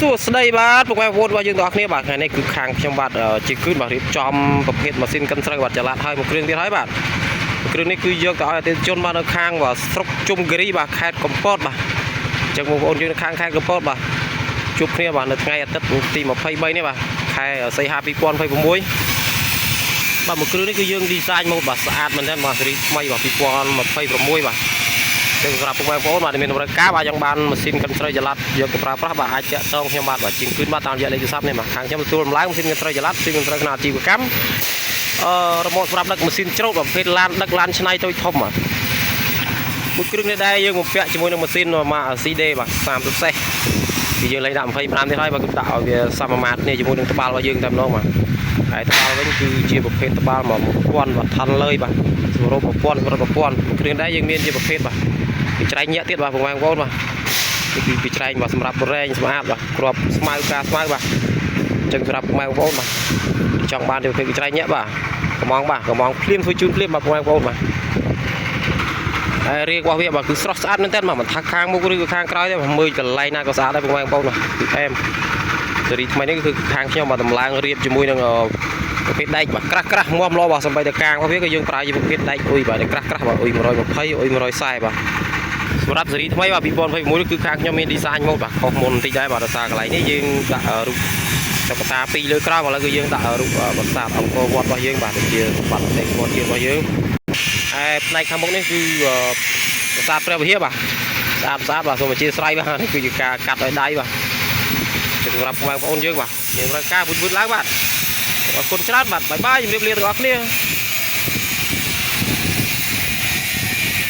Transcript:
សួស្តីបាទពុកម៉ែបងប្អូនរបស់យើងទាំងអស់គ្នាបាទថ្ងៃនេះគឺខាងខ្ញុំបាទជាគឺបាទរៀបចំប្រភេទម៉ាស៊ីនកិនស្រូវបាទចល័តហើយមួយគ្រឿងទៀតហើយបាទគ្រឿងនេះគឺយកទៅឲ្យអតិថិជនបាទនៅខាងបាទស្រុកជុំគិរីបាទខេត្តកំពតបាទអញ្ចឹងបងប្អូនយើងនៅខាងខេត្តកំពតបាទជួបគ្នាបាទនៅថ្ងៃអាទិត្យទី23នេះបាទខែសីហា2026បាទមួយគ្រឿងនេះគឺយើងឌីហ្សាញមកបាទស្អាតមែនទែនបាទសេរីថ្មីបាទ2026បាទសម្រាប់ពុកម៉ែបងប្អូនបាទមានតម្រូវការបាទយ៉ាងបានម៉ាស៊ីនកិនស្រូវចល័តយកទៅប្រើប្រាស់បាទអាចតាក់ទងខ្ញុំបាទជាងគឺបាទតាមរយៈលេខទូរស័ព្ទនេះបាទខាងខ្ញុំទទួលតម្លៃម៉ាស៊ីនកិនស្រូវចល័តម៉ាស៊ីនកិនស្រូវខ្នាតអាជីវកម្មរ៉ូម៉ូតសម្រាប់ដឹកម៉ាស៊ីនច្រូតប្រភេទឡានដឹកឡានឆ្នៃតូចធំបាទមួយគ្រឿងនេះដែរយើងបំពាក់ជាមួយនឹងម៉ាស៊ីនម៉ាក CD បាទ30សេសគឺយើងលេងដាក់25ទៀតហើយបាទគឺដាក់ឲ្យវាសមមាត្រគ្នាជាមួយនឹងត្បាល់របស់យើងតែម្ដងបាទហើយត្បាល់វិញគឺជាប្រភេទត្បាល់មក1000បាទថនលើយបាទសម្រាប់1000គ្រឿងដែរយើងមានជាប្រភេទបាទពីច្រែងញាក់ទៀតបាទបងប្អូនបាទពីច្រែងបាទសម្រាប់រែងស្មាតបាទគ្រាប់ស្មៅការស្មៅបាទអញ្ចឹងសម្រាប់បងប្អូនបាទចង់បានទៅពីច្រែងញាក់បាទកំងភ្លាមធ្វើជូនភ្លាមបាទបងប្អូនបាទហើយរាងរបស់វាបាទគឺស្រស់ស្អាតមែនតើបាទមិនថាខាងមុខឬក៏ខាងក្រោយទេមើលកន្លែងណាក៏ស្អាតដែរបងប្អូនបាទគឺអែមសេរីថ្មីនេះគឺខាងខ្ញុំបាទតម្លើងរៀបជាមួយនឹងប្រភេទដែកបាទក្រាស់មាំល្អបាទសំបីតែកាងរបស់វាក៏យើងប្រើជាប្រភេទដែកអ៊ុយបាទក្រាស់បាទអ៊ុយ120អ៊ុយ140បាទសម្រាប់សេរីថ្មីបាទ2021គឺខាងខ្ញុំមានឌីហ្សាញមកបាទខុសមុនបន្តិចដែរបាទដោយសារកន្លែងនេះយើងដាក់រូបចក្កតា2លើក្រោមឥឡូវគឺយើងដាក់រូបប្រាសាទអង្គរវត្តរបស់យើងបាទជាសម្បត្តិនៃវត្តជាតិរបស់យើងហើយផ្នែកខាងមុខនេះគឺប្រាសាទព្រះវិហារបាទស្អាតបាទសូមអធិស្ឋានបាទនេះគឺជាការកាត់ដោយដៃបាទសម្រាប់បងប្អូនយើងបាទមានរកការវឹតឡើងបាទអរគុណច្រើនបាទបាយជម្រាបលាទាំងអស់គ្នា